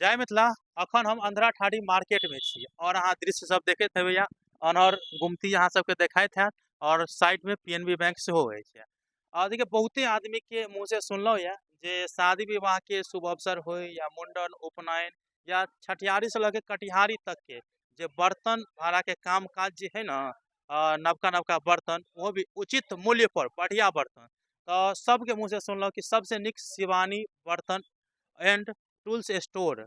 जय मिथिला। अखन हम अंधरा ठाड़ी मार्केट में छी और अहाँ दृश्य सब देखैत हेबै या अनहर गुमती अहाँ सबके देखाइत हैत और साइड में पीएनबी बैंक सेहो अछि। और देखिए बहुते आदमी के मुंह से सुनलौ या जे शादी विवाह के शुभ अवसर होय या मुंडन उपनयन या छठियारी से लगे कटिहारी तक के जे बर्तन भाड़ा के काम काज जे है ना, नवका नवका बर्तन वो भी उचित मूल्य पर बढ़िया बर्तन तो सबके मुंह से सुनलौ कि सबसे नीक शिवानी बर्तन एंड टूल्स स्टोर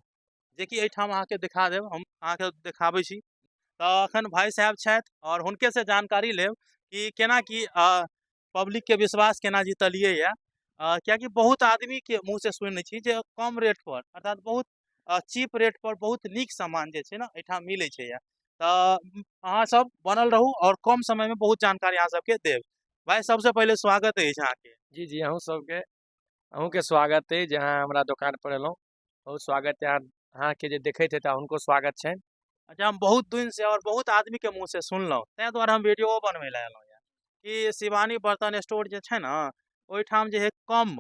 जे कि एहिठाम अहाँके दिखा देब। हम अहाँके देखाबै छी। तऽ एखन भाई साहब छथि और हुनके से जानकारी लेब कि केना की पब्लिक के विश्वास केना जीतलियै या। कियाकि बहुत आदमी के मुंह से सुनै छी जे कम रेट पर अर्थात बहुत चीप रेट पर बहुत नीक सामान जे छै ना एहिठाम मिलै छै या। तऽ अहाँ सब बनल रहू और कम समय में बहुत जानकारी अहाँ सबके देब। भाई सबसे पहले स्वागत अछि अहाँके। जी जी अहूँ के स्वागत है जहाँ हमारा दुकान पर एलहुँ। बहुत स्वागत है अहाँ के जे देखैत हेता हुनको स्वागत छनि। अच्छा, हम बहुत दिन से और बहुत आदमी के मुंह से सुनलहुँ तैं द्वारे हम वीडियो बनबै लए एलहुँ या कि शिवानी बर्तन स्टोर जे छै ना ओहिठाम जे है कम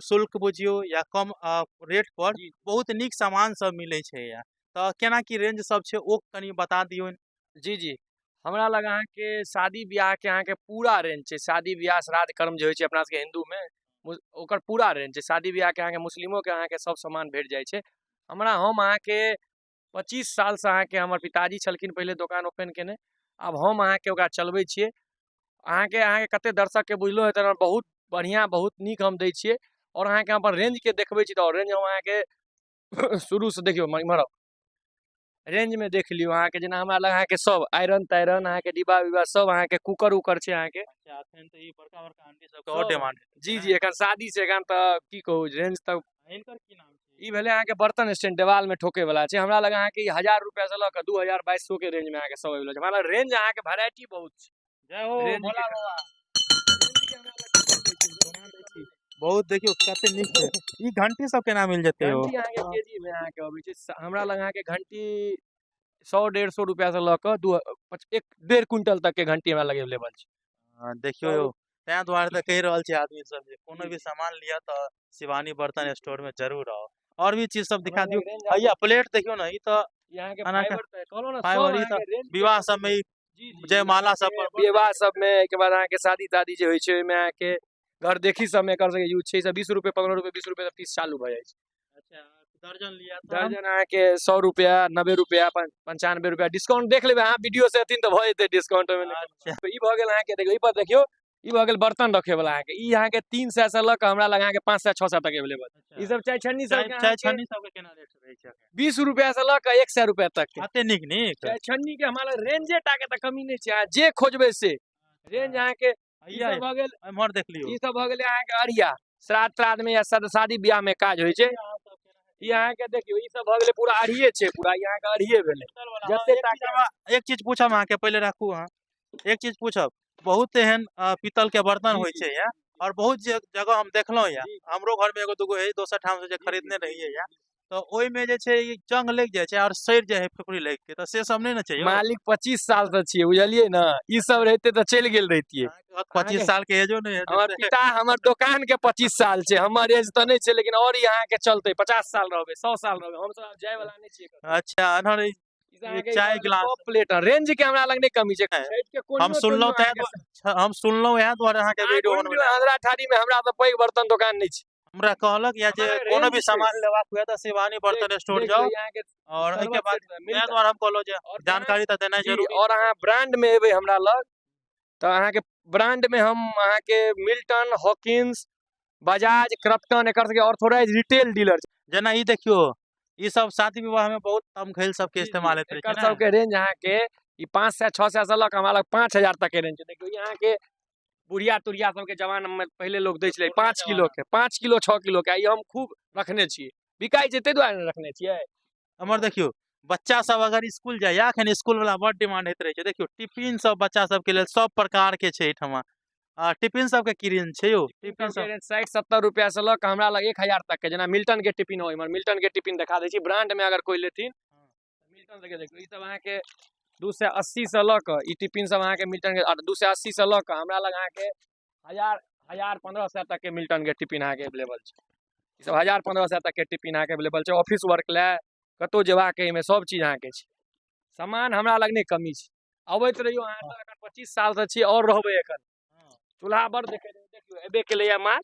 शुल्क बुझियो या कम रेट पर जी बहुत नीक सामान सब मिलै छै या। तऽ केना की रेंज सब छै ओ कनी बता दियौ। जी जी हमरा लग अहाँके शादी ब्याह के अहाँके पूरा रेंज छै। शादी ब्याह श्राद्ध कर्म जे होइ छै अपना सबके हिंदू में ओकर पूरा रेंज छै। शादी ब्याह के अहाँके मुस्लिमो के अहाँके सब सामान भेट जाइ छै। हम अहाँके 25 साल से अहाँके हमर पिताजी छलखिन पहिले दुकान ओपन केने। अब हम अहाँके ओकरा चलबै छियै। अहाँके कते दर्शक के बुझलो हेतै बहुत बढ़िया बहुत नीक हम दै छियै। और अहाँके अपन रेंज के देखबै छी तऽ रेंज हम अहाँके शुरू से देखियौ इम्हर रेंज में देख लियो अहाँके जेना हमरा लग अहाँके सब आयरन तायरन अहाँके डिब्बा विब्बा सब अहाँके कुकर उकर छै अहाँके। अच्छा, एखन तऽ ई बड़का बड़का आंटी सबके और डिमांड हेतै जी ने। जी एखन शादी छै एखन तऽ की कहू रेंज तक हिनकर की नाम छै? ई भेले अहाँके बर्तन स्टैंड देवाल में ठोके वाला छै। हमरा लग अहाँके 1000 रुपया से लऽ के 2000 2200 के रेंज में अहाँके सब अवेलेबल छै। हमरा लग रेंज अहाँके वैरायटी बहुत छै। जय हो रेंज भोला के बाबा। रेंज के हमरा लग कमी नहि छै, बना दै छी। बहुत देखियो कते नीक छै। ई घंटी सब केना मिल जेतै हो? घंटी अहाँके केजी में अहाँके अबै छै। हमरा लग अहाँके घंटी 100 150 रुपया से लऽ के 1.5 क्विंटल तक के घंटी हमरा लग अवेलेबल छै। देखियो सब यौ तैं द्वारे तऽ कहि रहल छै आदमी सब जे कोनो जी भी जी सामान लिया तऽ शिवानी जी बर्तन जी स्टोर में जरूर आओ। और भी चीज सब हमरा दिखा दियो। लग रेंज भैया प्लेट देखियो ना, ई तो ई अहाँके खाना का फाइबर पे कहलो ना सब फाइबर, ई तो अहाँके रेंज के विवाह सब कमी में नहीं। ई जी जी ई जयमाला सब अहाँके पर बड़ विवाह नीक। सब में के बाद अहाँके शादी तादी जे होइ छै ओहिमे अहाँके घर देखी सब में कर सके यूज छै। ई सब 20 रुपए 15 रुपए 20 रुपए तक पीस चालू भ जाइ छै। अच्छा, दर्जन लिया तो हम दर्जन अहाँके 100 रुपया 90 रुपया 95 रुपया डिस्काउंट देख लेबै अहाँ वीडियो से अथिन तऽ भऽ जेतै डिस्काउंट में। अच्छा ई भऽ गेल अहाँके देखियो ई पर देखियो ई भऽ गेल बर्तन रखे वाला अहाँके ई अहाँके 300 से लऽ के हमरा लग अहाँके 500 600 तक अवेलेबल। अच्छा। ई सब चाय छन्नी सब चाय के चाय अहाँके छन्नी सब के केना रेट रहै छै एखन? 20 रुपया से लऽ के 100 रुपया तक के कते नीक नीक। चाय छन्नी के हमारा रेंजे टा के त कमी नहीं छै। अहाँ जे खोजबै से रेंज अच्छा, अहाँ के ई हैया सब भ गेल। एम्हर देख लियौ। ई सब भ गेलै अहाँ के अड़िया श्राद्ध त्राद्ध में या शादी ब्याह में काज होइ छै। अहाँ सब केना ई अहाँ के देखियो ई सब भ गेलै पूरा अड़िये छै। पूरा ई अहाँ के अड़िये भेलै पीतल वाला। हाँ, जते टाका एक चीज पूछब अहाँ के, पहले राखू अहाँ। एक चीज पूछब, बहुत एहन पीतल के बर्तन जी होइ जी छै या और बहुत जगह हम देखलहुँ या। जी हमरो घर में एगो दूगो है, दोसर ठाम से जे जी जी खरीदने जी रहिए या तो ओहि में जे छै ई जंग लग जाय छै और सड़ जाय है फुफरी लग के, तो से सब नहीं ना छै यो। मालिक 25 साल से छियै बुझलियै ना। ई सब रहते तऽ चलि गेल रहितियै। अहाँके अहाँ 25 के साल के एजो नहीं है हमर जते। पिता हमर दुकान के 25 साल छै। हमर एज तऽ नहीं छै लेकिन और ई अहाँ के चलते 50 साल रहबै 100 साल रहबै। हम सब जाय वाला नहीं छियै कतौ। अच्छा, अनहर ई सब ई अहाँके ई चाय भऽ गेलै गिलास कप प्लेट रेंज के हमरा लग नहीं कमी छै। है। छठि के हम कोनियो सुनलहुँ तोनियो तैं अहाँ के हम सुनलहुँ इएह दुआरे अहाँके अहाँ वीडियो घुमि बनबै लियौ लए एलहुँ। आंध्रा थारी में हमरा तऽ पैघ बर्तन दुकान नहीं छै। हमरा कहलक या जे हमरा लग कोनो रेंज भी छै। सामान लेबाक हुए तो शिवानी बर्तन स्टोर देख जाओ। लियौ यहाँ के और एहिके सर्वत बाद सेट ताहि मिल्टन द्वारे हम कहलहुँ जे और ब्रांड जानकारी तऽ देनाइ जी जरूरी और छै। अहाँ ब्रांड में एबै हमरा लग तो अहाँ के ब्रांड में हम अहाँ के मिल्टन हॉकिंस बजाज क्रॉम्पटन एकर सबके ऑथोराइज रिटेल डीलर छै। जेना ई देखियो, ई सब शादी विवाह में बहुत तमघैल सबके जी जी इस्तेमाल होइत रहे एकर छै ने। सबके रेंज अहाँ के ई 500 600 से लऽ के हमरा लग 5000 तक के रेंज छै। देखियो ई अहाँ के बुढ़िया तुढ़िया सबके जमाना में पहले लोग दै छलै पुरना 5 किलो जमाना के 5 किलो 6 किलो के। ई हम खूब रखने छियै बिकाई छै ताहि दुआरे रखने छियै। हमर देखियो बच्चा सब अगर स्कूल जाइया, एखन स्कूल वाला बड़ डिमांड होइत रहे छै। देखियो टिफिन सब बच्चा सब के लेल सब प्रकार के छै एहिठमा। टिफिन सब के की रेंज छै यो? टिफिन टिफिन सबके सब रेंज 60 70 रुपया से लऽ के हमरा लग 1000 तक के जेना मिल्टन के टिफिन हो। इमहर मिल्टन के टिफिन दिखा दै छी ब्रांड में अगर कोई लेथिन मिल्टन के देखियो ई सब अहाँ के 280 से लऽ के ई टिफिन सब अहाँ के मिल्टन के 280 से लऽ के हमरा लग अहाँ के 1000 1500 तक के मिल्टन के टिफिन अहाँ के अवेलेबल छै। ई ई सब 1000-1500 तक के टिफिन अहाँके अवेलेबल छै। ऑफिस वर्क लए कतौ जेबाक एहिमे सब चीज अहाँके छै। सामान हमरा लग नहि कमी छै। अबैत रहियो अहाँ एतऽ, एखन 25 साल से छी और रहबै एखन। चूल्हा बड़ देखियो एबे केलैया माल।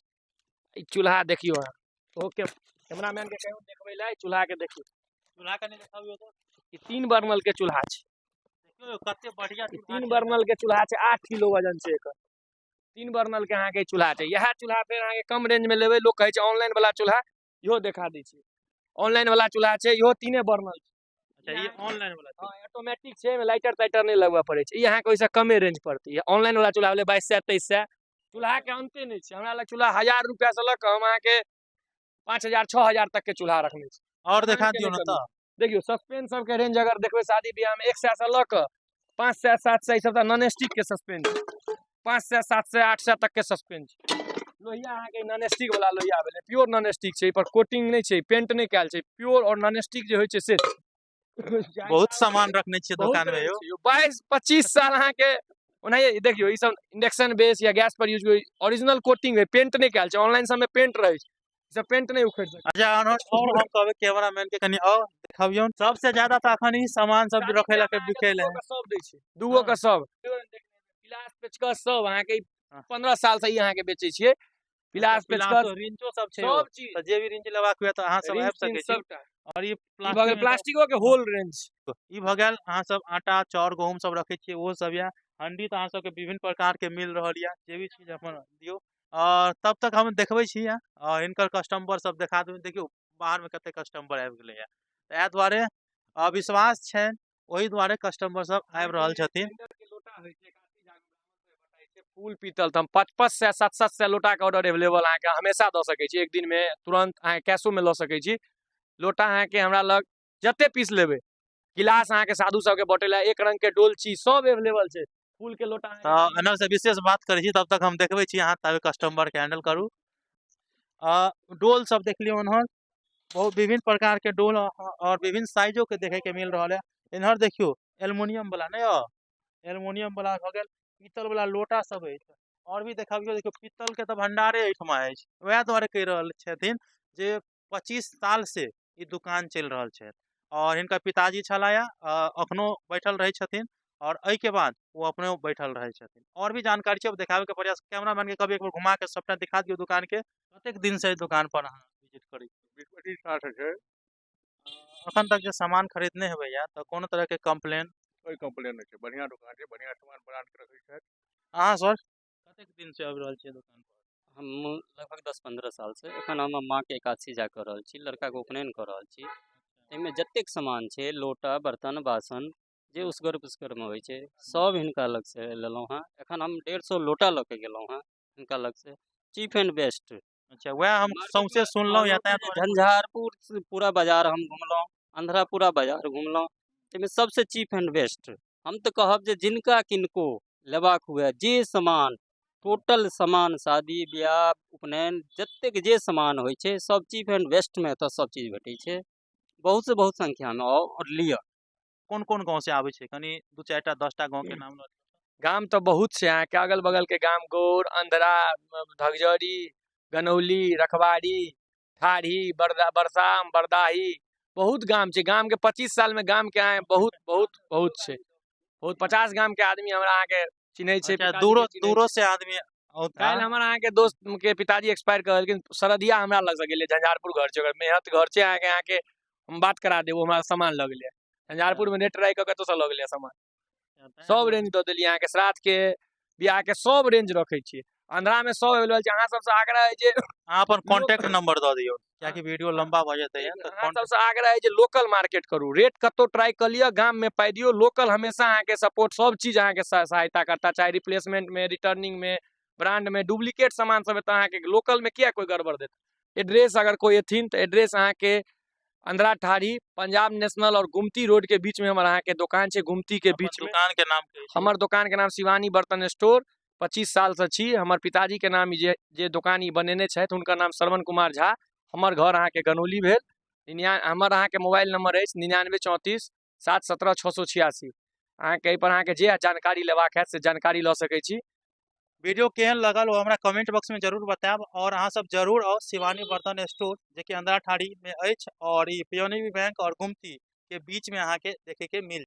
ई चूल्हा देखियो अहाँ। ओके कैमरामैन के कहियो देखबै लै चूल्हा के देखियो। चूल्हा कनी देखाबियो तो। ई 3 बर्नल के चूल्हा छै। देखियो कते बढ़िया ई चूल्हा 3 छै। बर्नल के चूल्हा छै, 8 किलो वजन छै एकर। 3 बर्नल के अहाँके चूल्हा छै। इएह चूल्हा फेर अहाँके कम रेंज में लेबै, लोग कहै छै ऑनलाइन वाला चूल्हा, इहो देखा दै छै। ऑनलाइन वाला चूल्हा छै, इहो 3 बर्नल छै। अच्छा ये ऑनलाइन वाला छै। हाँ ऑटोमेटिक छै, एमे लाइटर ताइटर नहीं लगबऽ पड़े छै। ई अहाँके ओइसे कमे रेंज पड़तै। ये ऑनलाइन वाला चूल्हा भेलै 2200-2300। चूल्हा के अंते नहीं छै। हमरा लग चूल्हा 1000 रुपया से लऽ कऽ हम अहाँके 5000-6000 तक के चूल्हा रखने छी। और सामान देखा के दियो नहीं ना कमी। तो। देखियो सस्पेंस सब के रेंज अगर देखबै शादी ब्याह में 100 से लऽ कऽ 500-700 ई सब त नॉन स्टिक के सस्पेंस छै। 500-700-800 तक के सस्पेंस छै। लोहिया अहाँके नॉन स्टिक वाला लोहिया भेलै, प्योर नॉन स्टिक छै। ई पर कोटिंग नहीं छै, पेंट नहीं कैल छै। प्योर और नॉन स्टिक जे होइ छै से छै। बहुत सामान रखने छियै बहुत दुकान में रेंज यो। छै यौ। 22-25 साल अहाँके ओनाहिये देखियो ई सब इंडक्शन बेस या गैस पर यूज ओरिजिनल कोटिंग है, पेंट नहीं कैल छै। ऑनलाइन सब में पेंट रहै छै, ई सब पेंट नहीं उखड़ सकै। अच्छा और हम कहबै कैमरामैन के कनी और देखाबियो। सबसे ज्यादा तो अखन ई सामान सब शादी रखे ला ब्याह के में बिके ले दूगो है। के सब दै छै, दूगो के सब। पिलास पेचकस सब अहाँके हाँ। 15 साल से ई अहाँके बेचै छियै। पिलास पेचकस रिंचो सब छै। सब चीज, तो जे भी रिंच लेबाक हुए तो अहाँ सब रिंच आबि तिंच सकै छी। सबटा। और ई ई भऽ गेल प्लास्टिक प्लास्टिको के होल रेंज। ई भऽ गेल अहाँ सब आटा चाउर गहूम सब रखे छियै ओहो सब या। हंडी तो अहाँ सबके विभिन्न प्रकार के मिल रहल या, जे भी चीज अपन दियो। और तब तक हम देखबै छी और इनकर कस्टमर सब देखा देबै। देखियो बाहर में कते कस्टमर आबि गेलै है, तो एहि दुआरे विश्वास छै, ओहि दुआरे कस्टमर सब आबि रहल छथिन। फूल पीतल तो हम 5-5 सौ 7-7 सौ लोटा के ऑर्डर अवेलेबल अहाँके हमेशा दऽ सकै छी। एक दिन में तुरंत अहाँ कैशो में लऽ सकै छी। लोटा अहाँके हमरा लग जते पीस लेबै। गिलास अहाँके साधु सबके बटेला एक रंग के डोलची सब अवेलेबल छै। फूल के लोटा तो एना से विशेष बात करै छी, तब तक हम देखबै छी अहाँ तब कस्टमर के हैंडल करू। डोल सब देख लियो उन्हर बहुत विभिन्न प्रकार के डोल और विभिन्न साइजों के देखे के मिल रहा है। इन्हर देखियो एल्युमिनियम वाला नहीं हो, एल्युमिनियम वाला हो गेल, पीतल वाला लोटा सब है। और भी देखाबियो, देखियो पीतल के तो भंडारे एठमा है। वएह द्वारे कह रहल छथिन जे 25 साल से ई दुकान चल रहल छै। और इनका पिताजी छलाया अखनो बैठल रहे छथिन और एहि के बाद वो अपने बैठल रहे छथिन। और भी जानकारी छै देखाबे के प्रयास, कैमरामैन के कभी एक बार घुमा के सबटा दिखा दियो दुकान के। कतेक दिन से दुकान पर अहाँ विजिट करै छी? 20-25 साल से छै। अखन तक जे सामान खरीदने हेबै या तो कोनो तरह के कंप्लेन? कोई कंप्लेन नहीं छै, बढ़िया दुकान छै, बढ़िया सामान ब्रांड के रखै छै। अहाँ सर कतेक दिन से आबि रहल छियै दुकान पर? हम लगभग 10-15 साल से एखन हम माँ के एकादशी जा कऽ रहल छी, लड़का के उपनयन कऽ रहल छी। एहिमे जतेक सामान छै लोटा बर्तन बासन जे उसगर पुस्कर में होइ छै सब हिनका लग से लेलहुँ हँ। एखन हम 150 लोटा लऽ के गेलहुँ हँ हिनका लग से, चीप एंड बेस्ट। अच्छा वह हम सौंसे सुनलहुँ या तें दुआरे। झंझारपुर से पूरा बाजार हम घुमलहुँ, अंधरा पूरा बाजार घुमलहुँ, एहिमे सबसे चीप एंड बेस्ट। हम तऽ कहब जे जिनका किनको लेबाक हुए जे सामान, टोटल सामान शादी ब्याह उपनयन जतेक जे सामान होइ छै सब चीप एंड बेस्ट में एतऽ सब चीज भेटै छै। बहुत से बहुत संख्या में आओ और लिअ। कोन कोन गांव से आबै छै कनी 2-4टा 10टा गांव के नाम लऽ दियौ। गाम तो बहुत छै अहाँके अगल बगल के गाम, गौर अंधरा धगजड़ी गनौली रखवाड़ी ठाढ़ी बरसाम बरदाही बहुत गाम छै। गाम के 25 साल में गाम के अहाँ बहुत बहुत बहुत छै। बहुत 50 गाम के आदमी हमरा अहाँके चिन्है छै। अच्छा पिताजी दूरो के चिन्है दूरो छै। से आदमी औता। काल्हि हमर अहाँके दोस्त के पिताजी एक्सपायर कर गेलखिन, सरदिया हमरा लग से गेलै, झंझारपुर घर छै ओकर, मेहत घर छै अहाँके हम बात करा देब, हमरा सामान लग गेलै झंझारपुर में नेट राखि कऽ कतौ से लग गेलै सामान। सब रेंज दऽ देलियै अहाँके, श्राद्ध के बियाह के सब रेंज रखै छियै। अंधरा में सब अवेलेबल छै। अहाँ सबसे आग्रह है जे अहाँ अपन कांटेक्ट नंबर दऽ दियौ कियाकि वीडियो लंबा भऽ जेतै है। अहाँ सबसे आग्रह है जे लोकल मार्केट करू, रेट कतौ ट्राई कर लिअ, गाम में पाइ दियौ। लोकल हमेशा अहाँके सपोर्ट सब चीज अहाँके सहायता करता, चाहे रिप्लेसमेंट में, रिटर्निंग में, ब्रांड में। डुप्लीकेट सामान सब है अहाँके लोकल में किया कोई गड़बड़ देता। एड्रेस अगर कोई एथिन तो एड्रेस अहाँके अंधरा ठाढ़ी पंजाब नेशनल और गुमती रोड के बीच में हमर अहाँके दुकान छै, गुमती के बीच में। दुकान के नाम की छै? हमर दुकान के नाम शिवानी बर्तन स्टोर। 25 साल से छी। हमर पिताजी के नाम जे दुकान ई बनेने छथि हुनकर नाम श्रवण कुमार झा। हमर घर अहाँके गनौली भेल। हमर अहाँके मोबाइल नंबर अछि 9934 717 686। अहाँके एहिपर अहाँके जे जानकारी लेबाक हैत से जानकारी लऽ सकै छी। वीडियो केहन लगल वो हमरा कमेंट बॉक्स में जरूर बताएब और अहाँ सब जरूर आओ शिवानी बर्तन स्टोर जे कि अंधरा ठाड़ी में अछि और ई पीएनबी बैंक और गुमती के बीच में अहाँ के देखे के मिल